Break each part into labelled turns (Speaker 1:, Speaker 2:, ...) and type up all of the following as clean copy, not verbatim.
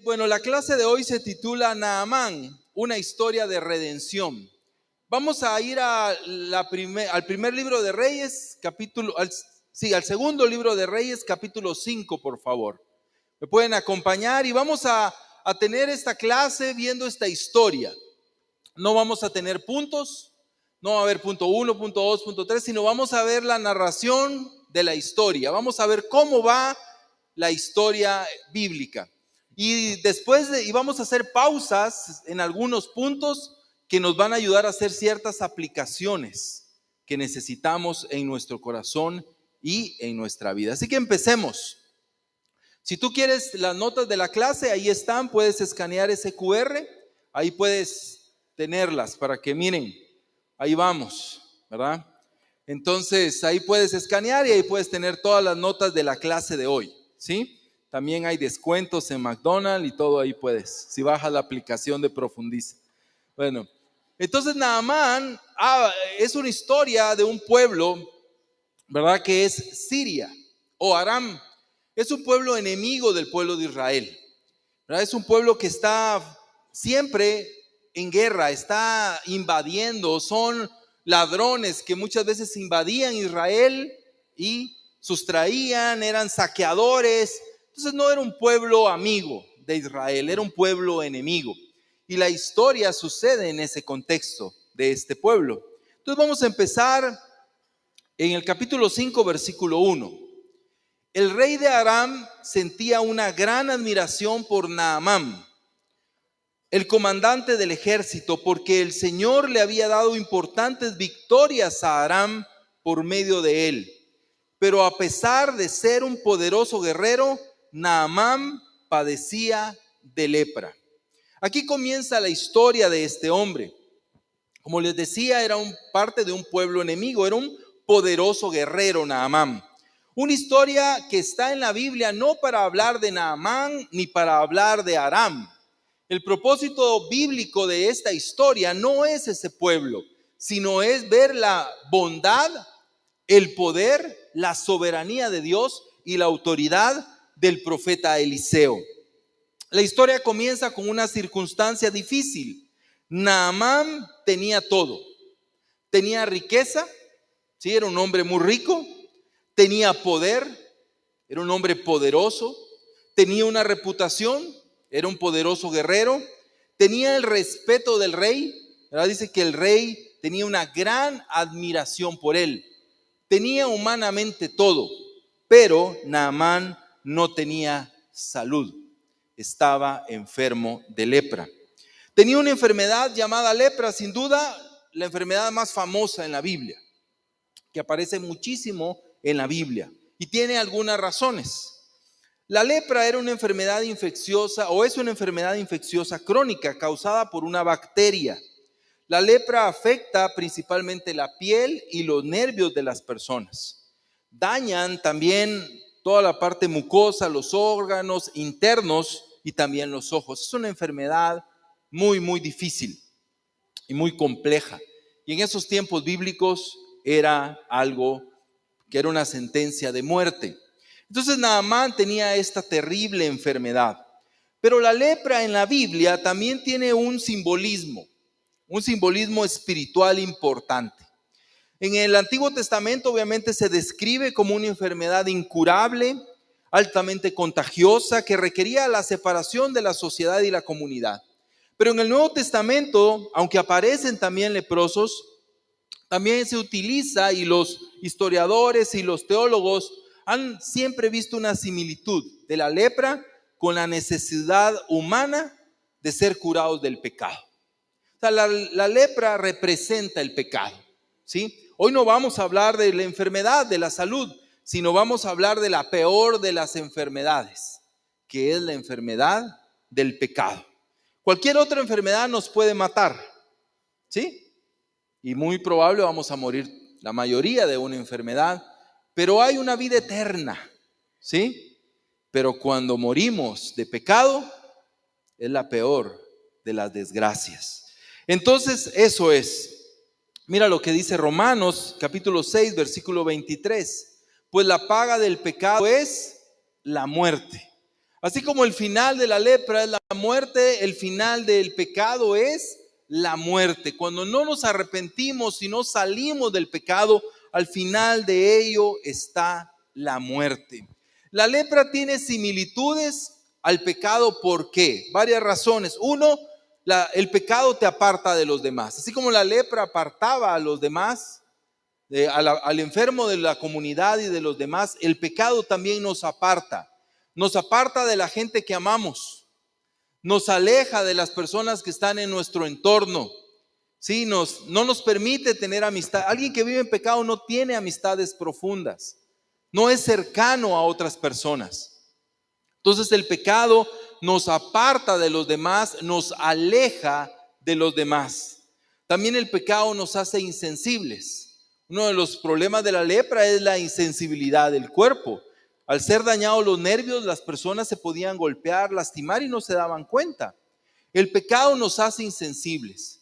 Speaker 1: Bueno, la clase de hoy se titula Naamán, una historia de redención. Vamos a ir al primer libro de Reyes, al segundo libro de Reyes, capítulo 5, por favor. Me pueden acompañar y vamos a tener esta clase viendo esta historia. No vamos a tener puntos, no va a haber punto 1, punto 2, punto 3, sino vamos a ver la narración de la historia. Vamos a ver cómo va la historia bíblica. Y vamos a hacer pausas en algunos puntos que nos van a ayudar a hacer ciertas aplicaciones que necesitamos en nuestro corazón y en nuestra vida. Así que empecemos. Si tú quieres las notas de la clase, ahí están, puedes escanear ese QR, ahí puedes tenerlas para que miren, ahí vamos, ¿verdad? Entonces ahí puedes escanear y ahí puedes tener todas las notas de la clase de hoy, ¿sí? También hay descuentos en McDonald's y todo ahí puedes, si bajas la aplicación de Profundiza. Bueno, entonces Naamán es una historia de un pueblo, ¿verdad? Que es Siria o Aram. Es un pueblo enemigo del pueblo de Israel, ¿verdad? Es un pueblo que está siempre en guerra, está invadiendo, son ladrones que muchas veces invadían Israel y sustraían, eran saqueadores. Entonces no era un pueblo amigo de Israel, era un pueblo enemigo. Y la historia sucede en ese contexto de este pueblo. Entonces vamos a empezar en el capítulo 5, versículo 1. El rey de Aram sentía una gran admiración por Naamán, el comandante del ejército, porque el Señor le había dado importantes victorias a Aram por medio de él. Pero a pesar de ser un poderoso guerrero, Naamán padecía de lepra. Aquí comienza la historia de este hombre. Como les decía, era parte de un pueblo enemigo, era un poderoso guerrero Naamán. Una historia que está en la Biblia no para hablar de Naamán ni para hablar de Aram. El propósito bíblico de esta historia no es ese pueblo, sino es ver la bondad, el poder, la soberanía de Dios y la autoridad del profeta Eliseo. La historia comienza con una circunstancia difícil. Naamán tenía todo. Tenía riqueza, ¿sí? Era un hombre muy rico. Tenía poder, era un hombre poderoso. Tenía una reputación, era un poderoso guerrero. Tenía el respeto del rey, ¿verdad? Dice que el rey tenía una gran admiración por él. Tenía humanamente todo, pero Naamán no tenía salud. Estaba enfermo de lepra. Tenía una enfermedad llamada lepra, sin duda la enfermedad más famosa en la Biblia, que aparece muchísimo en la Biblia y tiene algunas razones. La lepra era una enfermedad infecciosa o es una enfermedad infecciosa crónica causada por una bacteria. La lepra afecta principalmente la piel y los nervios de las personas. Dañan también toda la parte mucosa, los órganos internos y también los ojos. Es una enfermedad muy, muy difícil y muy compleja. Y en esos tiempos bíblicos era algo que era una sentencia de muerte. Entonces Naamán tenía esta terrible enfermedad. Pero la lepra en la Biblia también tiene un simbolismo espiritual importante. En el Antiguo Testamento obviamente se describe como una enfermedad incurable, altamente contagiosa, que requería la separación de la sociedad y la comunidad. Pero en el Nuevo Testamento, aunque aparecen también leprosos, también se utiliza, y los historiadores y los teólogos han siempre visto una similitud de la lepra con la necesidad humana de ser curados del pecado. O sea, la lepra representa el pecado, ¿sí? Hoy no vamos a hablar de la enfermedad, de la salud, sino vamos a hablar de la peor de las enfermedades, que es la enfermedad del pecado. Cualquier otra enfermedad nos puede matar, ¿sí? Y muy probable vamos a morir la mayoría de una enfermedad, pero hay una vida eterna, ¿sí? Pero cuando morimos de pecado, es la peor de las desgracias. Entonces, eso es. Mira lo que dice Romanos, capítulo 6, versículo 23. Pues la paga del pecado es la muerte. Así como el final de la lepra es la muerte, el final del pecado es la muerte. Cuando no nos arrepentimos y no salimos del pecado, al final de ello está la muerte. La lepra tiene similitudes al pecado. ¿Por qué? Varias razones. Uno, el pecado te aparta de los demás. Así como la lepra apartaba a los demás, al enfermo de la comunidad y de los demás, el pecado también nos aparta. Nos aparta de la gente que amamos. Nos aleja de las personas que están en nuestro entorno. Sí, no nos permite tener amistad. Alguien que vive en pecado no tiene amistades profundas. No es cercano a otras personas. Entonces el pecado nos aparta de los demás, nos aleja de los demás. También el pecado nos hace insensibles. Uno de los problemas de la lepra es la insensibilidad del cuerpo. Al ser dañados los nervios, las personas se podían golpear, lastimar y no se daban cuenta. El pecado nos hace insensibles.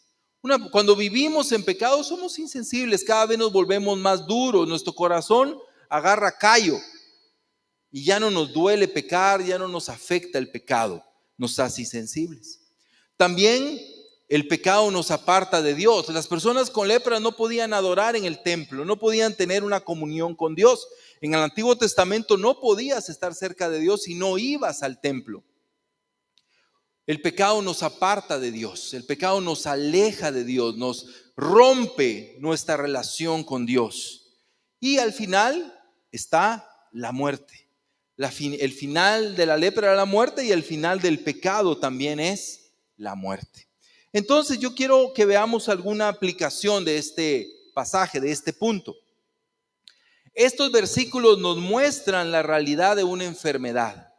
Speaker 1: Cuando vivimos en pecado somos insensibles, cada vez nos volvemos más duros, nuestro corazón agarra callo y ya no nos duele pecar, ya no nos afecta el pecado, nos hace insensibles. También el pecado nos aparta de Dios. Las personas con lepra no podían adorar en el templo, no podían tener una comunión con Dios. En el Antiguo Testamento no podías estar cerca de Dios si no ibas al templo. El pecado nos aparta de Dios, el pecado nos aleja de Dios, nos rompe nuestra relación con Dios. Y al final está la muerte. El final de la lepra era la muerte y el final del pecado también es la muerte. Entonces yo quiero que veamos alguna aplicación de este pasaje, de este punto. Estos versículos nos muestran la realidad de una enfermedad.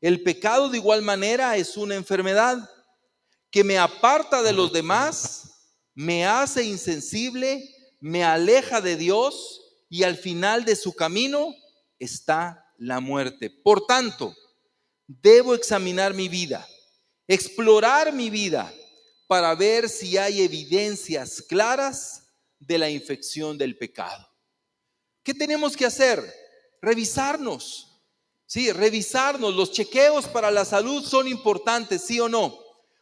Speaker 1: El pecado de igual manera es una enfermedad que me aparta de los demás, me hace insensible, me aleja de Dios y al final de su camino está la muerte. Por tanto, debo examinar mi vida, explorar mi vida para ver si hay evidencias claras de la infección del pecado. ¿Qué tenemos que hacer? Revisarnos. Sí, revisarnos. Los chequeos para la salud son importantes, ¿sí o no?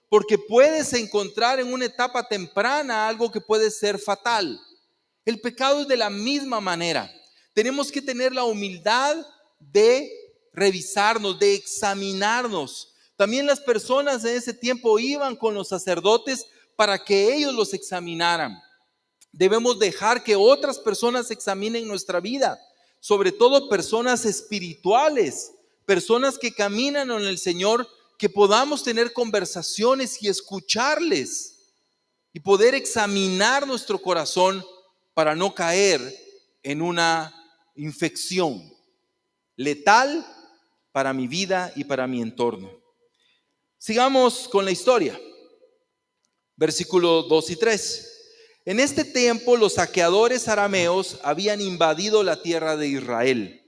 Speaker 1: Porque puedes encontrar en una etapa temprana algo que puede ser fatal. El pecado es de la misma manera. Tenemos que tener la humildad de revisarnos, de examinarnos. También las personas en ese tiempo iban con los sacerdotes para que ellos los examinaran. Debemos dejar que otras personas examinen nuestra vida, sobre todo personas espirituales, personas que caminan en el Señor, que podamos tener conversaciones y escucharles y poder examinar nuestro corazón para no caer en una infección letal para mi vida y para mi entorno. Sigamos con la historia. Versículos 2 y 3. En este tiempo los saqueadores arameos habían invadido la tierra de Israel,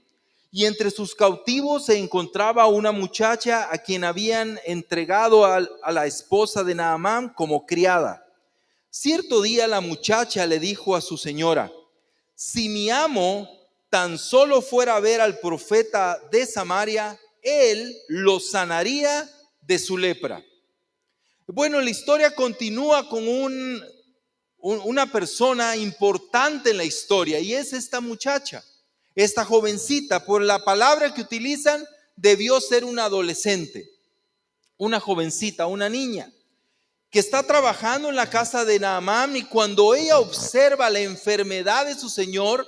Speaker 1: y entre sus cautivos se encontraba una muchacha a quien habían entregado a la esposa de Naamán como criada. Cierto día la muchacha le dijo a su señora: si mi amo tan solo fuera a ver al profeta de Samaria, él lo sanaría de su lepra. Bueno, la historia continúa con una persona importante en la historia, y es esta muchacha, esta jovencita. Por la palabra que utilizan, debió ser una adolescente, una jovencita, una niña que está trabajando en la casa de Naamán, y cuando ella observa la enfermedad de su señor,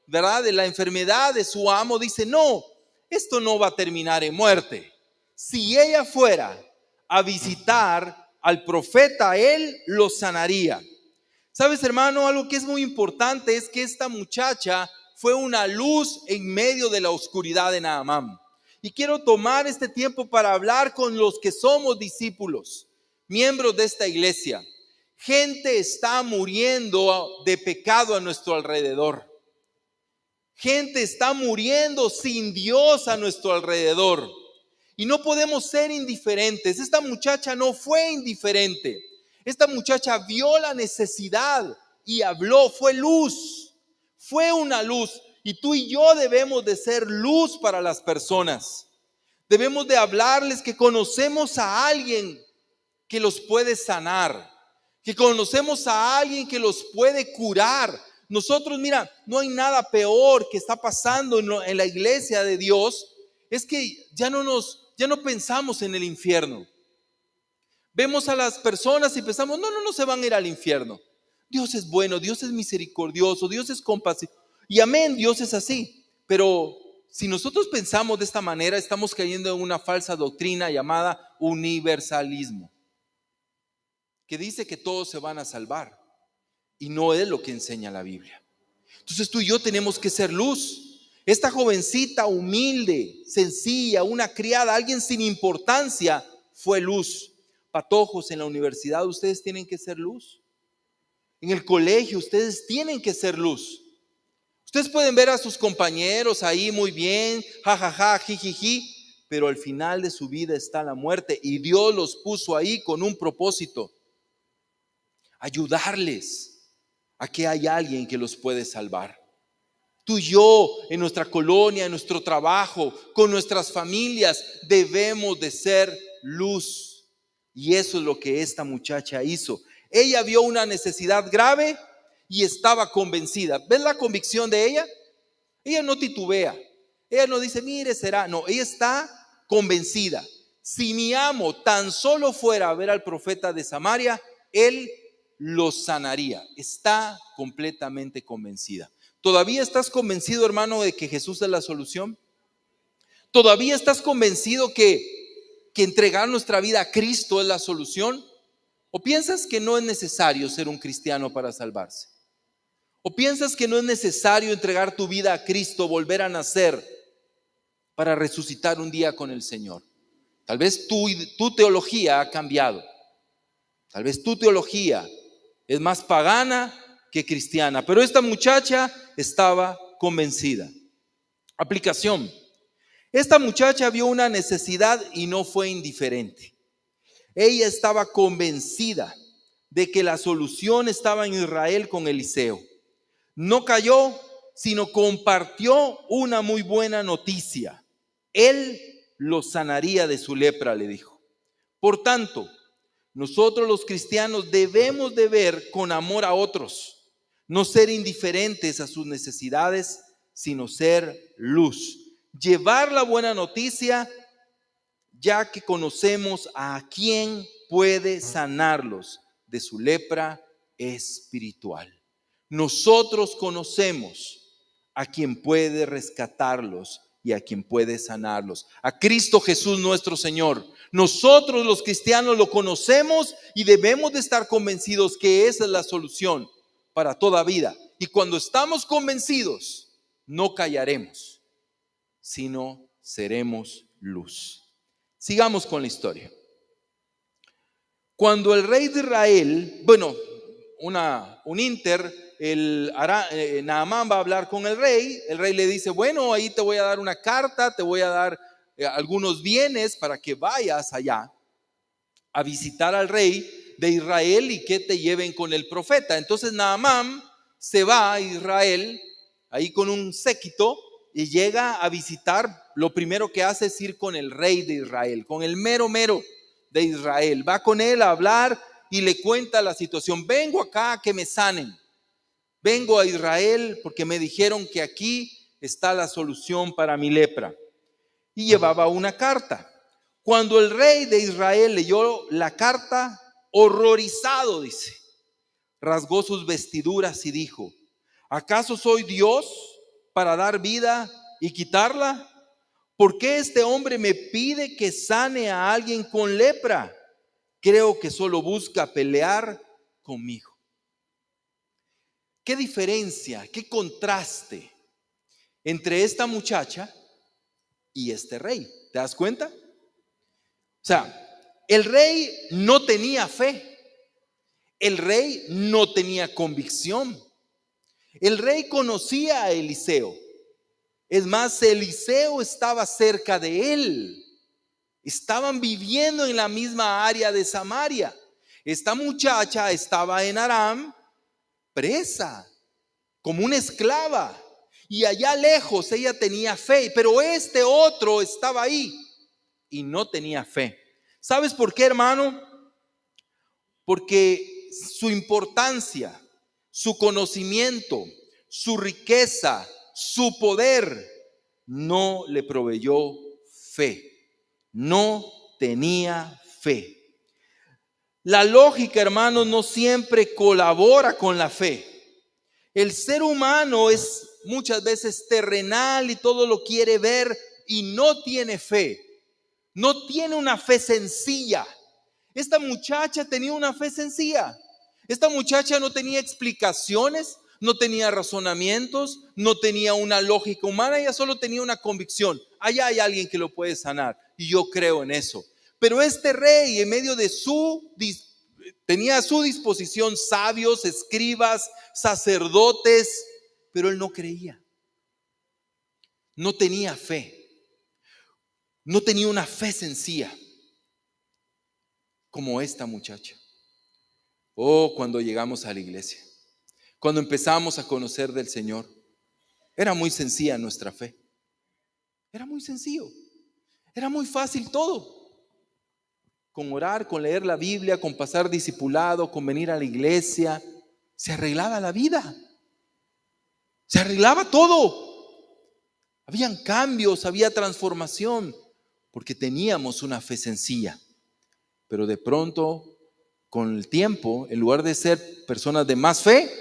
Speaker 1: ¿verdad?, de la enfermedad de su amo, dice: no, esto no va a terminar en muerte. Si ella fuera a visitar al profeta, él lo sanaría. ¿Sabes, hermano? Algo que es muy importante es que esta muchacha fue una luz en medio de la oscuridad de Naamán. Y quiero tomar este tiempo para hablar con los que somos discípulos, miembros de esta iglesia. Gente está muriendo de pecado a nuestro alrededor. Gente está muriendo sin Dios a nuestro alrededor. Y no podemos ser indiferentes. Esta muchacha no fue indiferente. Esta muchacha vio la necesidad y habló, fue luz, fue una luz. Y tú y yo debemos de ser luz para las personas. Debemos de hablarles que conocemos a alguien que los puede sanar, que conocemos a alguien que los puede curar. Nosotros, mira, no hay nada peor que está pasando en la iglesia de Dios. Es que ya no pensamos en el infierno. Vemos a las personas y pensamos, no se van a ir al infierno. Dios es bueno, Dios es misericordioso, Dios es compasivo. Y amén, Dios es así. Pero si nosotros pensamos de esta manera, estamos cayendo en una falsa doctrina llamada universalismo, que dice que todos se van a salvar. Y no es lo que enseña la Biblia. Entonces tú y yo tenemos que ser luz. Esta jovencita humilde, sencilla, una criada, alguien sin importancia, fue luz. Patojos, en la universidad ustedes tienen que ser luz. En el colegio ustedes tienen que ser luz. Ustedes pueden ver a sus compañeros ahí muy bien, jajaja, jijiji, pero al final de su vida está la muerte y Dios los puso ahí con un propósito: ayudarles a que haya alguien que los puede salvar. Tú y yo, en nuestra colonia, en nuestro trabajo, con nuestras familias, debemos de ser luz. Y eso es lo que esta muchacha hizo. Ella vio una necesidad grave y estaba convencida. ¿Ves la convicción de ella? Ella no titubea. Ella no dice, mire, será. No, ella está convencida. Si mi amo tan solo fuera a ver al profeta de Samaria, él lo sanaría. Está completamente convencida. ¿Todavía estás convencido, hermano, de que Jesús es la solución? ¿Todavía estás convencido que entregar nuestra vida a Cristo es la solución? ¿O piensas que no es necesario ser un cristiano para salvarse? ¿O piensas que no es necesario entregar tu vida a Cristo, volver a nacer para resucitar un día con el Señor? Tal vez tu teología ha cambiado. Tal vez tu teología es más pagana que cristiana, pero esta muchacha estaba convencida. Aplicación: esta muchacha vio una necesidad y no fue indiferente. Ella estaba convencida de que la solución estaba en Israel con Eliseo. No cayó, sino compartió una muy buena noticia. Él lo sanaría de su lepra, le dijo. Por tanto, nosotros los cristianos debemos de ver con amor a otros, no ser indiferentes a sus necesidades, sino ser luz. Llevar la buena noticia, ya que conocemos a quien puede sanarlos de su lepra espiritual. Nosotros conocemos a quien puede rescatarlos y a quien puede sanarlos, a Cristo Jesús nuestro Señor. Nosotros los cristianos lo conocemos y debemos de estar convencidos que esa es la solución para toda vida. Y cuando estamos convencidos, no callaremos, sino seremos luz. Sigamos con la historia. Cuando el rey de Israel, Naamán va a hablar con el rey le dice, bueno, ahí te voy a dar una carta, te voy a dar algunos bienes para que vayas allá a visitar al rey de Israel y que te lleven con el profeta. Entonces Naamán se va a Israel ahí con un séquito y llega a visitar. Lo primero que hace es ir con el rey de Israel, con el mero de Israel. Va con él a hablar y le cuenta la situación. Vengo acá a que me sanen. Vengo a Israel porque me dijeron que aquí está la solución para mi lepra. Y llevaba una carta. Cuando el rey de Israel leyó la carta, horrorizado, dice, rasgó sus vestiduras y dijo, ¿acaso soy Dios para dar vida y quitarla? ¿Por qué este hombre me pide que sane a alguien con lepra? Creo que solo busca pelear conmigo. ¿Qué diferencia, qué contraste entre esta muchacha y este rey? ¿Te das cuenta? O sea, el rey no tenía fe. El rey no tenía convicción. El rey conocía a Eliseo. Es más, Eliseo estaba cerca de él. Estaban viviendo en la misma área de Samaria. Esta muchacha estaba en Aram, presa, como una esclava. Y allá lejos ella tenía fe, pero este otro estaba ahí. y no tenía fe. ¿Sabes por qué, hermano? Porque su importancia, su conocimiento, su riqueza, su poder no le proveyó fe. No tenía fe. La lógica, hermanos, no siempre colabora con la fe. El ser humano es muchas veces terrenal y todo lo quiere ver y no tiene fe. No tiene una fe sencilla. Esta muchacha tenía una fe sencilla. Esta muchacha no tenía explicaciones, no tenía razonamientos, no tenía una lógica humana, ella solo tenía una convicción. Allá hay alguien que lo puede sanar y yo creo en eso. Pero este rey, en medio de tenía a su disposición sabios, escribas, sacerdotes, pero él no creía. No tenía fe. No tenía una fe sencilla como esta muchacha. Oh, cuando llegamos a la iglesia, cuando empezamos a conocer del Señor, era muy sencilla nuestra fe. Era muy sencillo. Era muy fácil todo. Con orar, con leer la Biblia, con pasar discipulado, con venir a la iglesia, se arreglaba la vida. Se arreglaba todo. Habían cambios, había transformación, porque teníamos una fe sencilla. Pero de pronto, con el tiempo, en lugar de ser personas de más fe,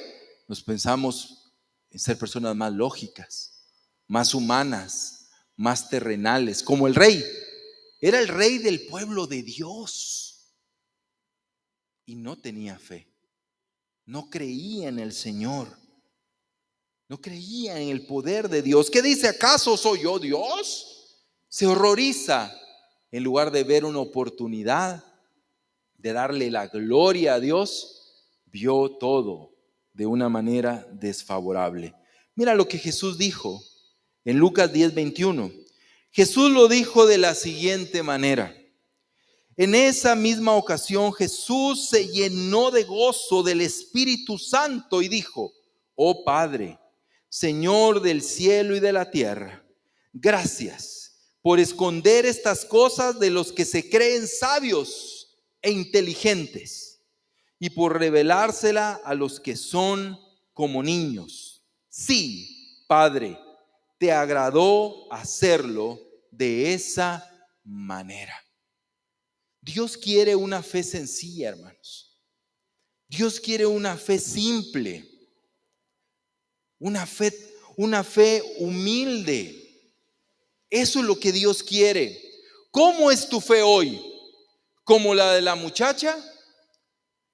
Speaker 1: nos pensamos en ser personas más lógicas, más humanas, más terrenales, como el rey. Era el rey del pueblo de Dios y no tenía fe. No creía en el Señor. No creía en el poder de Dios. ¿Qué dice? ¿Acaso soy yo Dios? Se horroriza en lugar de ver una oportunidad de darle la gloria a Dios, vio todo de una manera desfavorable. Mira lo que Jesús dijo en Lucas 10:21. Jesús lo dijo de la siguiente manera. En esa misma ocasión Jesús se llenó de gozo del Espíritu Santo y dijo: oh Padre, Señor del cielo y de la tierra, gracias por esconder estas cosas de los que se creen sabios e inteligentes y por revelársela a los que son como niños. Sí, Padre, te agradó hacerlo de esa manera. Dios quiere una fe sencilla, hermanos. Dios quiere una fe simple, una fe humilde. Eso es lo que Dios quiere. ¿Cómo es tu fe hoy? ¿Como la de la muchacha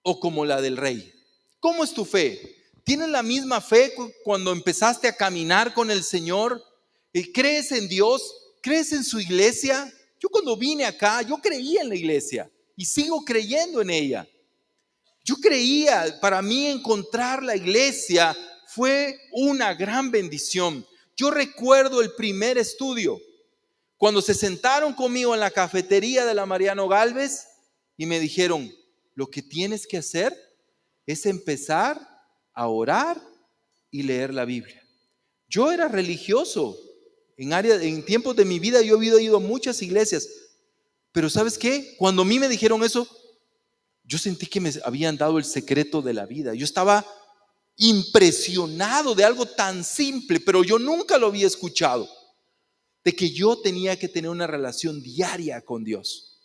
Speaker 1: o como la del rey? ¿Cómo es tu fe? ¿Tienes la misma fe cuando empezaste a caminar con el Señor? ¿Crees en Dios? ¿Crees en su iglesia? Yo cuando vine acá, yo creía en la iglesia y sigo creyendo en ella. Yo creía, para mí encontrar la iglesia fue una gran bendición. Yo recuerdo el primer estudio, cuando se sentaron conmigo en la cafetería de la Mariano Gálvez y me dijeron: lo que tienes que hacer es empezar a orar y leer la Biblia. Yo era religioso. En tiempos de mi vida yo había ido a muchas iglesias. Pero ¿sabes qué? Cuando a mí me dijeron eso, yo sentí que me habían dado el secreto de la vida. Yo estaba impresionado de algo tan simple, pero yo nunca lo había escuchado. De que yo tenía que tener una relación diaria con Dios.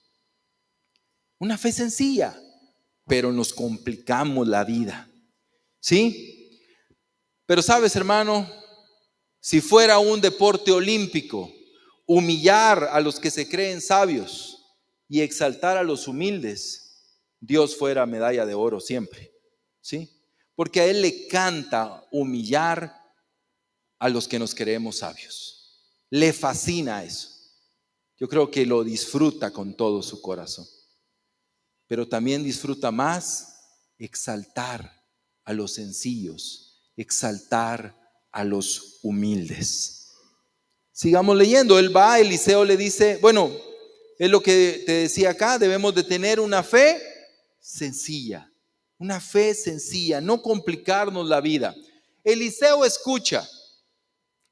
Speaker 1: Una fe sencilla, pero nos complicamos la vida. ¿Sí? Pero sabes, hermano, si fuera un deporte olímpico, humillar a los que se creen sabios y exaltar a los humildes, Dios fuera medalla de oro siempre. ¿Sí? Porque a Él le encanta humillar a los que nos creemos sabios. Le fascina eso. Yo creo que lo disfruta con todo su corazón. Pero también disfruta más exaltar a los sencillos, exaltar a los humildes. Sigamos leyendo. Él va, Eliseo le dice, bueno, es lo que te decía acá, debemos de tener una fe sencilla, no complicarnos la vida. Eliseo escucha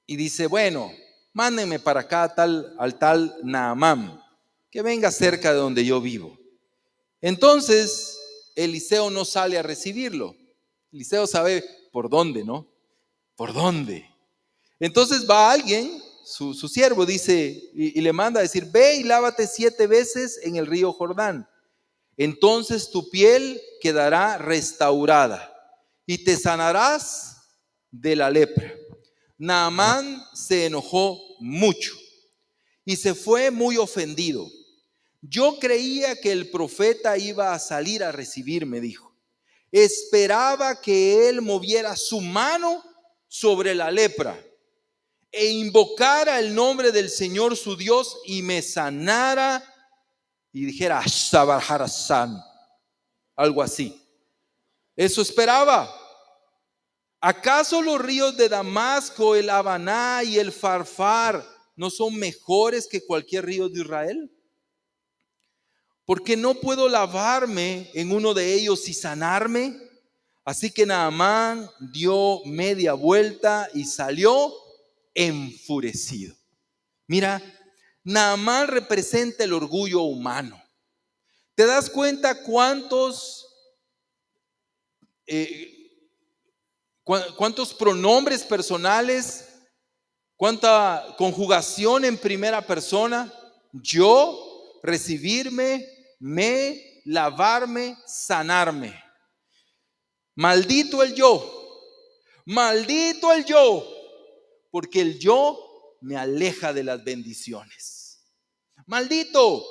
Speaker 1: y dice, bueno, mándenme para acá al tal Naamán. que venga cerca de donde yo vivo. Entonces Eliseo no sale a recibirlo. Eliseo sabe por dónde, ¿no? ¿Por dónde? Entonces va alguien, su siervo, dice, y le manda a decir: ve y lávate 7 veces en el río Jordán. Entonces tu piel quedará restaurada y te sanarás de la lepra. Naamán se enojó mucho y se fue muy ofendido. Yo creía que el profeta iba a salir a recibirme, dijo. Esperaba que él moviera su mano sobre la lepra e invocara el nombre del Señor su Dios y me sanara y dijera Shabarharasan, algo así. Eso esperaba. ¿Acaso los ríos de Damasco, el Habaná y el Farfar no son mejores que cualquier río de Israel? Porque no puedo lavarme en uno de ellos y sanarme. Así que Naamán dio media vuelta y salió enfurecido. Mira, Naamán representa el orgullo humano. ¿Te das cuenta cuántos pronombres personales, cuánta conjugación en primera persona? Yo, recibirme, me, lavarme, sanarme. Maldito el yo, porque el yo me aleja de las bendiciones. Maldito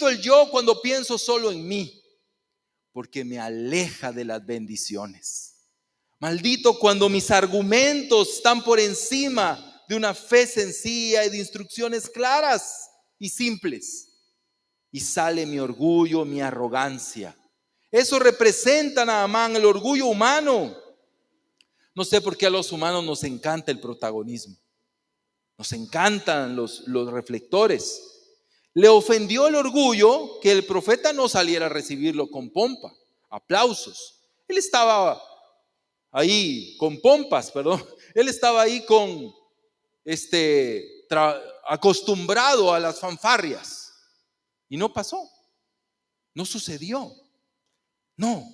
Speaker 1: el yo cuando pienso solo en mí, porque me aleja de las bendiciones. Maldito cuando mis argumentos están por encima de una fe sencilla y de instrucciones claras y simples. Y sale mi orgullo, mi arrogancia. Eso representa nada más el orgullo humano. No sé por qué a los humanos nos encanta el protagonismo. Nos encantan los reflectores. Le ofendió el orgullo que el profeta no saliera a recibirlo con pompa, aplausos. Él estaba ahí con pompas, perdón. Él estaba ahí con acostumbrado a las fanfarrias. Y no pasó. No sucedió. No.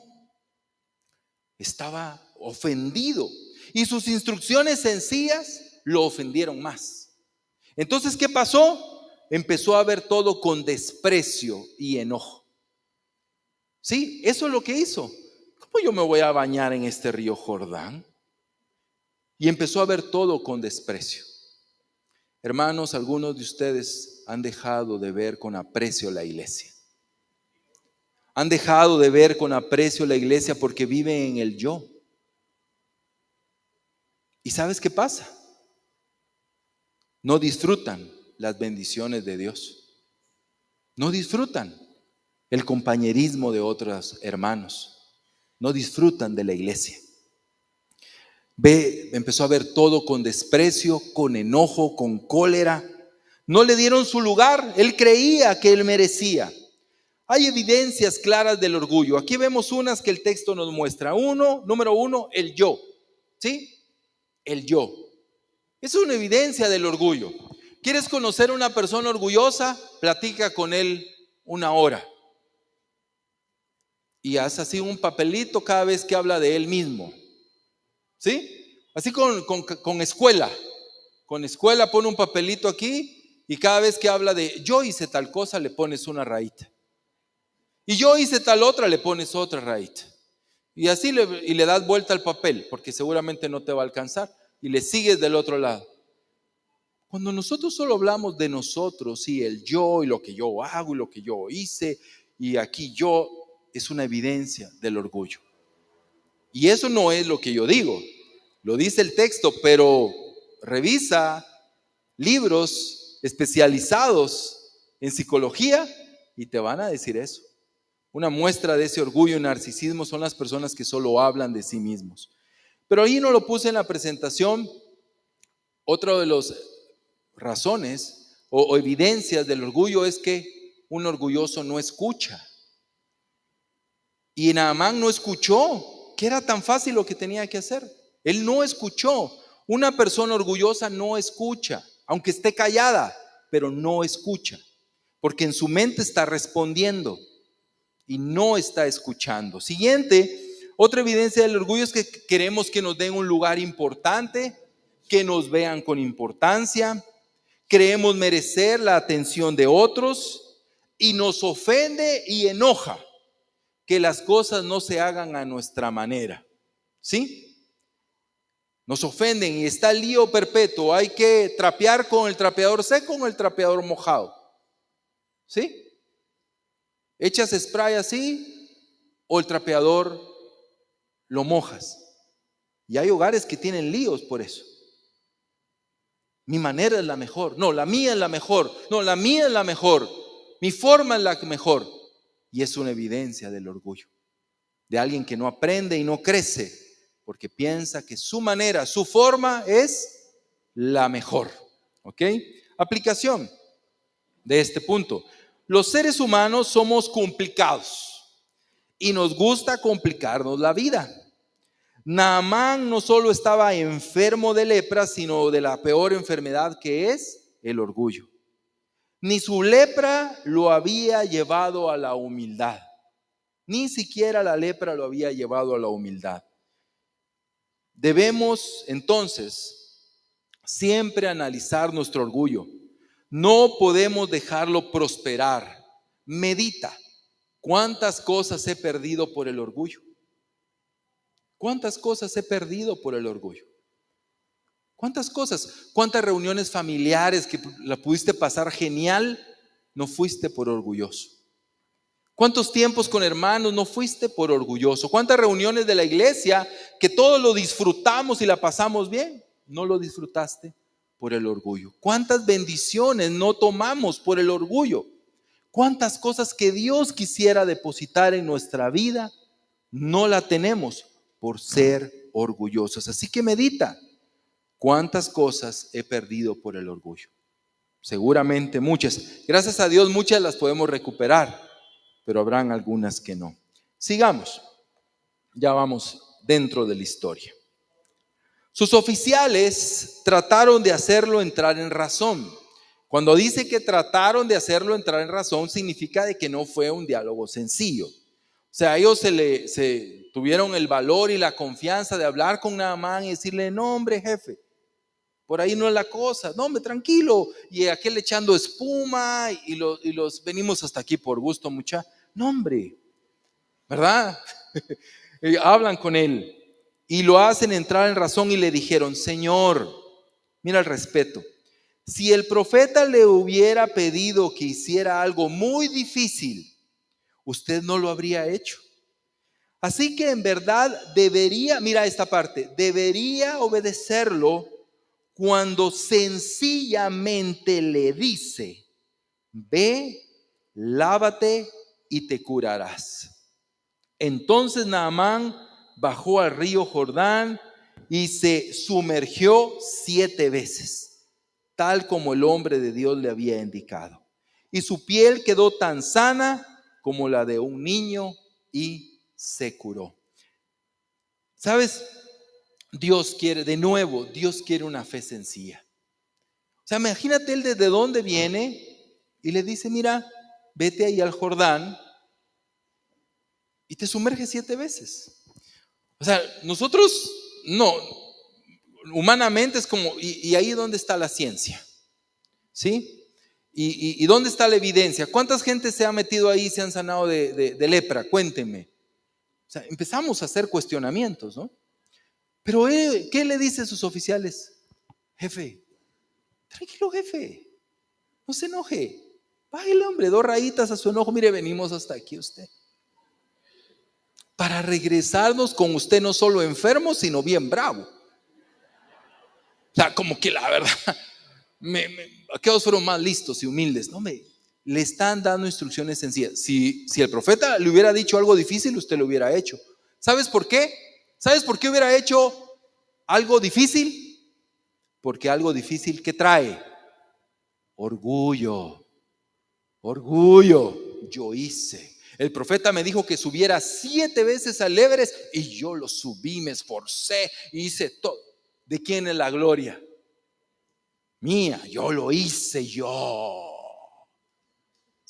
Speaker 1: Estaba ofendido. Y sus instrucciones sencillas lo ofendieron más. Entonces, ¿qué pasó? Empezó a ver todo con desprecio y enojo. Sí, eso es lo que hizo. ¿Cómo yo me voy a bañar en este río Jordán? Y empezó a ver todo con desprecio. Hermanos, algunos de ustedes han dejado de ver con aprecio la iglesia. Han dejado de ver con aprecio la iglesia porque viven en el yo. ¿Y sabes qué pasa? No disfrutan las bendiciones de Dios. No disfrutan el compañerismo de otros hermanos. No disfrutan de la iglesia. Empezó a ver todo con desprecio, con enojo, con cólera. No le dieron su lugar. Él creía que él merecía. Hay evidencias claras del orgullo. Aquí vemos unas que el texto nos muestra. Número uno, el yo. ¿Sí? El yo. Es una evidencia del orgullo. ¿Quieres conocer a una persona orgullosa? Platica con él 1 hora. Y haz así un papelito cada vez que habla de él mismo. ¿Sí? Así con escuela. Con escuela pone un papelito aquí y cada vez que habla de yo hice tal cosa le pones una rayita. Y yo hice tal otra le pones otra rayita. Y así le das vuelta al papel porque seguramente no te va a alcanzar. Y le sigues del otro lado. Cuando nosotros solo hablamos de nosotros y el yo y lo que yo hago y lo que yo hice y aquí yo, es una evidencia del orgullo. Y eso no es lo que yo digo, lo dice el texto, pero revisa libros especializados en psicología y te van a decir eso. Una muestra de ese orgullo y narcisismo son las personas que solo hablan de sí mismos. Pero ahí no lo puse en la presentación. Otra de las razones o evidencias del orgullo es que un orgulloso no escucha. Y Naamán no escuchó, que era tan fácil lo que tenía que hacer. Él no escuchó. Una persona orgullosa no escucha, aunque esté callada, pero no escucha. porque en su mente está respondiendo y no está escuchando. Siguiente, otra evidencia del orgullo es que queremos que nos den un lugar importante, que nos vean con importancia, creemos merecer la atención de otros y nos ofende y enoja que las cosas no se hagan a nuestra manera. ¿Sí? Nos ofenden y está el lío perpetuo. Hay que trapear con el trapeador seco o con el trapeador mojado. ¿Sí? Echas spray así o el trapeador lo mojas. Y hay hogares que tienen líos por eso. Mi manera es la mejor. No, la mía es la mejor. No, la mía es la mejor. Mi forma es la mejor. Y es una evidencia del orgullo. De alguien que no aprende y no crece porque piensa que su manera, su forma es la mejor. ¿Ok? Aplicación de este punto. Los seres humanos somos complicados y nos gusta complicarnos la vida. Naamán no solo estaba enfermo de lepra, sino de la peor enfermedad, que es el orgullo. Ni su lepra lo había llevado a la humildad. Ni siquiera la lepra lo había llevado a la humildad. Debemos entonces siempre analizar nuestro orgullo. No podemos dejarlo prosperar. Medita. ¿Cuántas cosas he perdido por el orgullo? ¿Cuántas cosas he perdido por el orgullo? ¿Cuántas cosas? ¿Cuántas reuniones familiares que la pudiste pasar genial no fuiste por orgulloso? ¿Cuántos tiempos con hermanos no fuiste por orgulloso? ¿Cuántas reuniones de la iglesia que todos lo disfrutamos y la pasamos bien? No lo disfrutaste por el orgullo. ¿Cuántas bendiciones no tomamos por el orgullo? ¿Cuántas cosas que Dios quisiera depositar en nuestra vida no la tenemos por ser orgullosos? Así que medita, ¿cuántas cosas he perdido por el orgullo? Seguramente muchas. Gracias a Dios muchas las podemos recuperar, pero habrán algunas que no. Sigamos, ya vamos dentro de la historia. Sus oficiales trataron de hacerlo entrar en razón. Cuando dice que trataron de hacerlo entrar en razón, significa de que no fue un diálogo sencillo. O sea, ellos se tuvieron el valor y la confianza de hablar con Naamán y decirle: no, hombre, jefe, por ahí no es la cosa. No, hombre, tranquilo. Y aquel echando espuma y los venimos hasta aquí por gusto, mucha. No, hombre, ¿verdad? Hablan con él y lo hacen entrar en razón y le dijeron: Señor, mira el respeto. Si el profeta le hubiera pedido que hiciera algo muy difícil, usted no lo habría hecho. Así que en verdad debería, mira esta parte, debería obedecerlo cuando sencillamente le dice: ve, lávate y te curarás. Entonces Naamán bajó al río Jordán y se sumergió 7 veces, tal como el hombre de Dios le había indicado. Y su piel quedó tan sana como la de un niño y se curó. ¿Sabes? Dios quiere, de nuevo, Dios quiere una fe sencilla. O sea, imagínate él desde dónde viene y le dice: mira, vete ahí al Jordán y te sumerges 7 veces. O sea, nosotros no, humanamente es como, y ahí dónde está la ciencia, ¿sí? ¿Y dónde está la evidencia? ¿Cuántas gente se ha metido ahí y se han sanado de lepra? Cuéntenme. O sea, empezamos a hacer cuestionamientos, ¿no? Pero ¿qué le dice a sus oficiales? Jefe, tranquilo, jefe, no se enoje. Bájale, hombre, 2 rayitas a su enojo. Mire, venimos hasta aquí usted para regresarnos con usted no solo enfermo, sino bien bravo. O sea, como que la verdad, aquellos fueron más listos y humildes. No, le están dando instrucciones sencillas. Si el profeta le hubiera dicho algo difícil, usted lo hubiera hecho. ¿Sabes por qué? ¿Sabes por qué hubiera hecho algo difícil? Porque algo difícil, ¿qué trae? Orgullo. Orgullo. Yo hice. El profeta me dijo que subiera 7 veces al Everest y yo lo subí, me esforcé, hice todo. ¿De quién es la gloria? Mía, yo lo hice yo.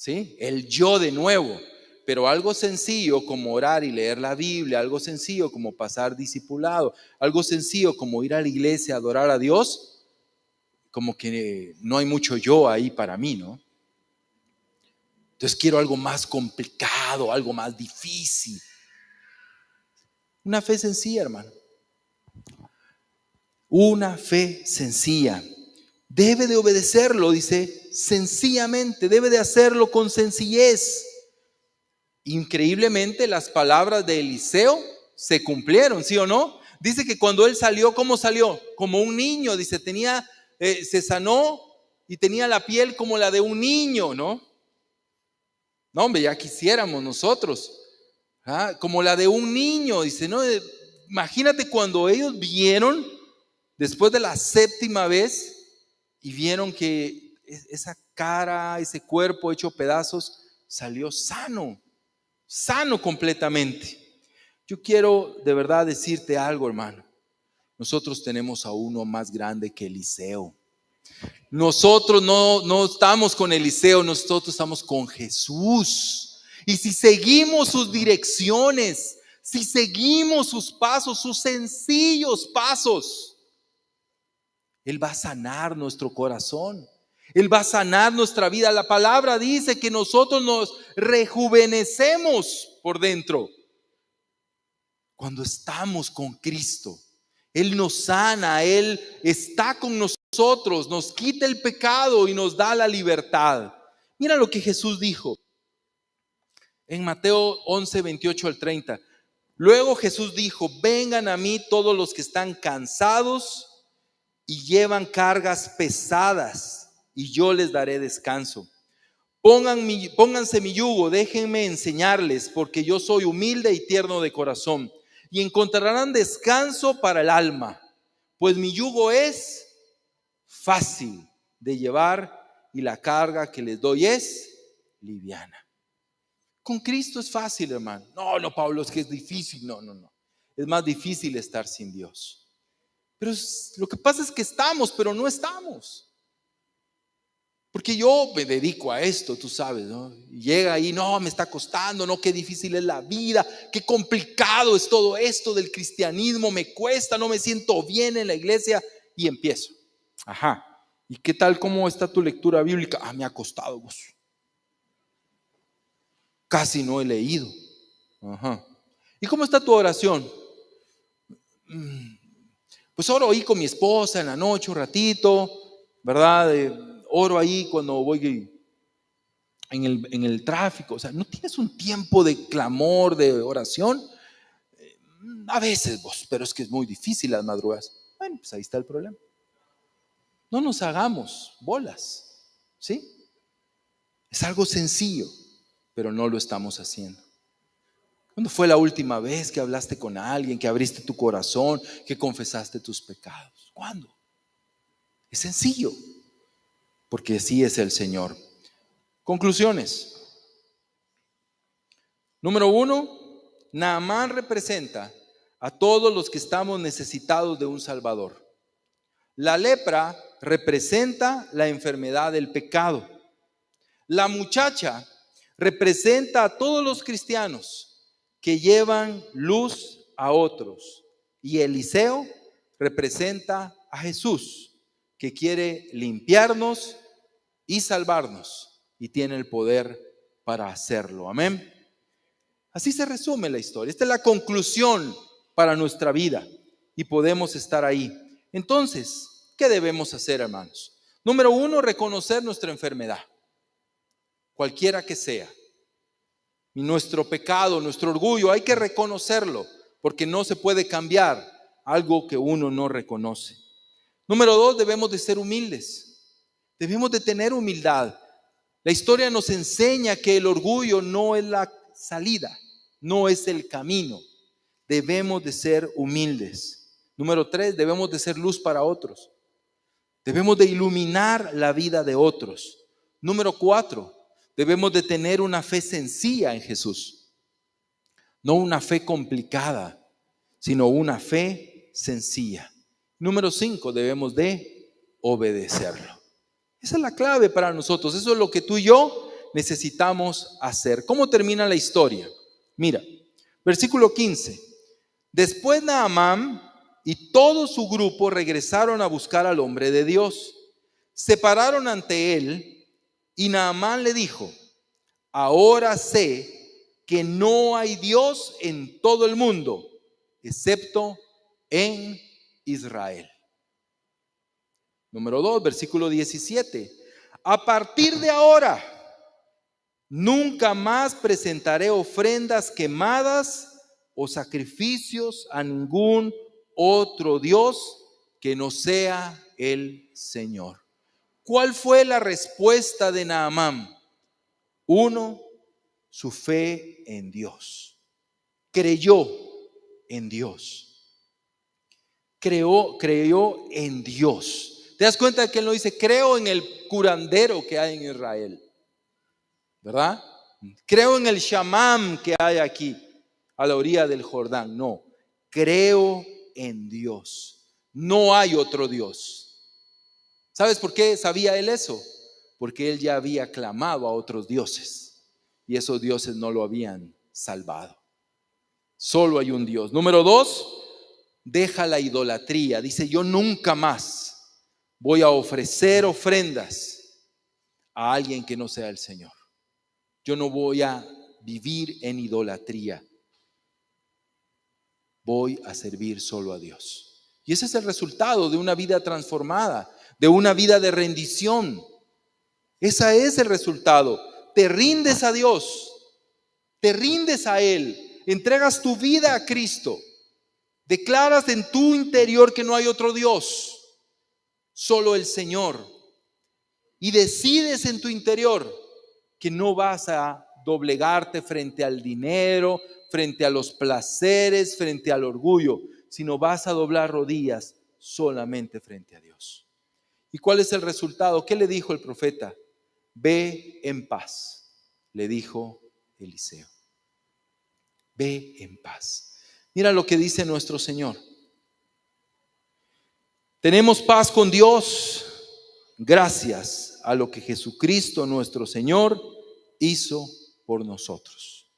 Speaker 1: ¿sí? El yo de nuevo. Pero algo sencillo como orar y leer la Biblia, algo sencillo como pasar discipulado, algo sencillo como ir a la iglesia a adorar a Dios, como que no hay mucho yo ahí para mí, ¿no? Entonces quiero algo más complicado, algo más difícil. Una fe sencilla, hermano. Una fe sencilla. Debe de obedecerlo, dice, sencillamente, debe de hacerlo con sencillez. Increíblemente las palabras de Eliseo se cumplieron, ¿sí o no? Dice que cuando él salió, ¿cómo salió? Como un niño, dice, se sanó y tenía la piel como la de un niño, ¿no? No, hombre, ya quisiéramos nosotros, como la de un niño, dice, ¿no? Imagínate cuando ellos vieron, después de la séptima vez, y vieron que esa cara, ese cuerpo hecho pedazos, salió sano completamente. Yo quiero de verdad decirte algo, hermano. Nosotros tenemos a uno más grande que Eliseo. Nosotros no estamos con Eliseo, nosotros estamos con Jesús. Y si seguimos sus direcciones, si seguimos sus pasos, sus sencillos pasos, Él va a sanar nuestro corazón. Él va a sanar nuestra vida. La palabra dice que nosotros nos rejuvenecemos por dentro cuando estamos con Cristo. Él nos sana, Él está con nosotros, nos quita el pecado y nos da la libertad. Mira lo que Jesús dijo en Mateo 11, 28 al 30. Luego Jesús dijo: vengan a mí todos los que están cansados y llevan cargas pesadas, y yo les daré descanso. Pónganse mi yugo, déjenme enseñarles, porque yo soy humilde y tierno de corazón, y encontrarán descanso para el alma, pues mi yugo es fácil de llevar y la carga que les doy es liviana. Con Cristo es fácil, hermano. No, Pablo, es que es difícil. No. Es más difícil estar sin Dios. Pero lo que pasa es que estamos, pero no estamos. Porque yo me dedico a esto, tú sabes, ¿no? Y llega ahí, no, me está costando, no, qué difícil es la vida, qué complicado es todo esto del cristianismo, me cuesta, no me siento bien en la iglesia, y empiezo. Ajá. ¿Y qué tal, cómo está tu lectura bíblica? Me ha costado, vos. Casi no he leído. Ajá. ¿Y cómo está tu oración? Pues oro ahí con mi esposa en la noche un ratito, ¿verdad? Oro ahí cuando voy en el tráfico. O sea, ¿no tienes un tiempo de clamor, de oración? A veces vos, pero es que es muy difícil las madrugadas. Bueno, pues ahí está el problema. No nos hagamos bolas, ¿sí? Es algo sencillo, pero no lo estamos haciendo. ¿Cuándo fue la última vez que hablaste con alguien, que abriste tu corazón, que confesaste tus pecados? ¿Cuándo? Es sencillo, porque así es el Señor. Conclusiones. Número 1, Naamán representa a todos los que estamos necesitados de un Salvador. La lepra representa la enfermedad del pecado. La muchacha representa a todos los cristianos que llevan luz a otros. Y Eliseo representa a Jesús, que quiere limpiarnos y salvarnos, y tiene el poder para hacerlo. Amén. Así se resume la historia. Esta es la conclusión para nuestra vida y podemos estar ahí. Entonces, ¿qué debemos hacer, hermanos? Número 1, reconocer nuestra enfermedad, cualquiera que sea. Y nuestro pecado, nuestro orgullo, hay que reconocerlo, porque no se puede cambiar algo que uno no reconoce. Número 2, debemos de ser humildes. Debemos de tener humildad. La historia nos enseña que el orgullo no es la salida, no es el camino. Debemos de ser humildes. Número 3, debemos de ser luz para otros. Debemos de iluminar la vida de otros. Número 4, debemos de tener una fe sencilla en Jesús. No una fe complicada, sino una fe sencilla. Número 5, debemos de obedecerlo. Esa es la clave para nosotros. Eso es lo que tú y yo necesitamos hacer. ¿Cómo termina la historia? Mira, versículo 15. Después Naamán y todo su grupo regresaron a buscar al hombre de Dios. Se pararon ante él y Naamán le dijo: ahora sé que no hay Dios en todo el mundo, excepto en Israel. Número 2, versículo 17. A partir de ahora, nunca más presentaré ofrendas quemadas o sacrificios a ningún otro Dios que no sea el Señor. ¿Cuál fue la respuesta de Naamán? 1, su fe en Dios. Creyó en Dios. Creyó en Dios. ¿Te das cuenta que él no dice creo en el curandero que hay en Israel? ¿Verdad? Creo en el chamán que hay aquí a la orilla del Jordán. No, creo en Dios. No hay otro Dios. ¿Sabes por qué sabía él eso? Porque él ya había clamado a otros dioses y esos dioses no lo habían salvado. Solo hay un Dios. Número 2, deja la idolatría. Dice: yo nunca más voy a ofrecer ofrendas a alguien que no sea el Señor. Yo no voy a vivir en idolatría. Voy a servir solo a Dios. Y ese es el resultado de una vida transformada, de una vida de rendición. Ese es el resultado. Te rindes a Dios, te rindes a Él, entregas tu vida a Cristo, declaras en tu interior que no hay otro Dios, solo el Señor, y decides en tu interior que no vas a doblegarte frente al dinero, frente a los placeres, frente al orgullo, sino vas a doblar rodillas solamente frente a Dios. ¿Y cuál es el resultado? ¿Qué le dijo el profeta? Ve en paz, le dijo Eliseo. Ve en paz. Mira lo que dice nuestro Señor. Tenemos paz con Dios gracias a lo que Jesucristo nuestro Señor hizo por nosotros.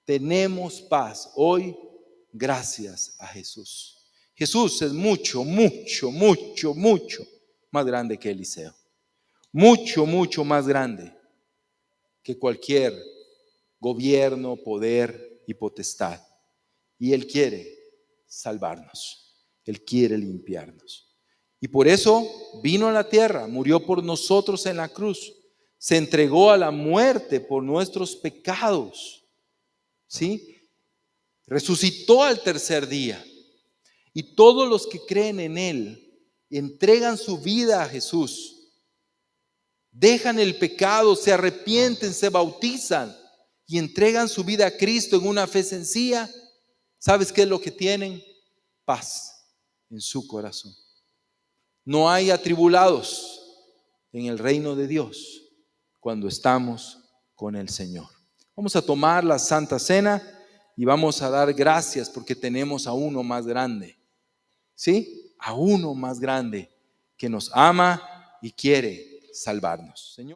Speaker 1: Tenemos paz hoy gracias a Jesús. Jesús es mucho más grande que Eliseo. Mucho más grande que cualquier gobierno, poder y potestad. Y Él quiere salvarnos. Él quiere limpiarnos. Y por eso vino a la tierra, murió por nosotros en la cruz. Se entregó a la muerte por nuestros pecados. ¿Sí? Resucitó al tercer día. Y todos los que creen en Él entregan su vida a Jesús. Dejan el pecado, se arrepienten, se bautizan y entregan su vida a Cristo en una fe sencilla. ¿Sabes qué es lo que tienen? Paz en su corazón. No hay atribulados en el reino de Dios cuando estamos con el Señor. Vamos a tomar la Santa Cena y vamos a dar gracias porque tenemos a uno más grande. ¿Sí? A uno más grande que nos ama y quiere salvarnos. Señor.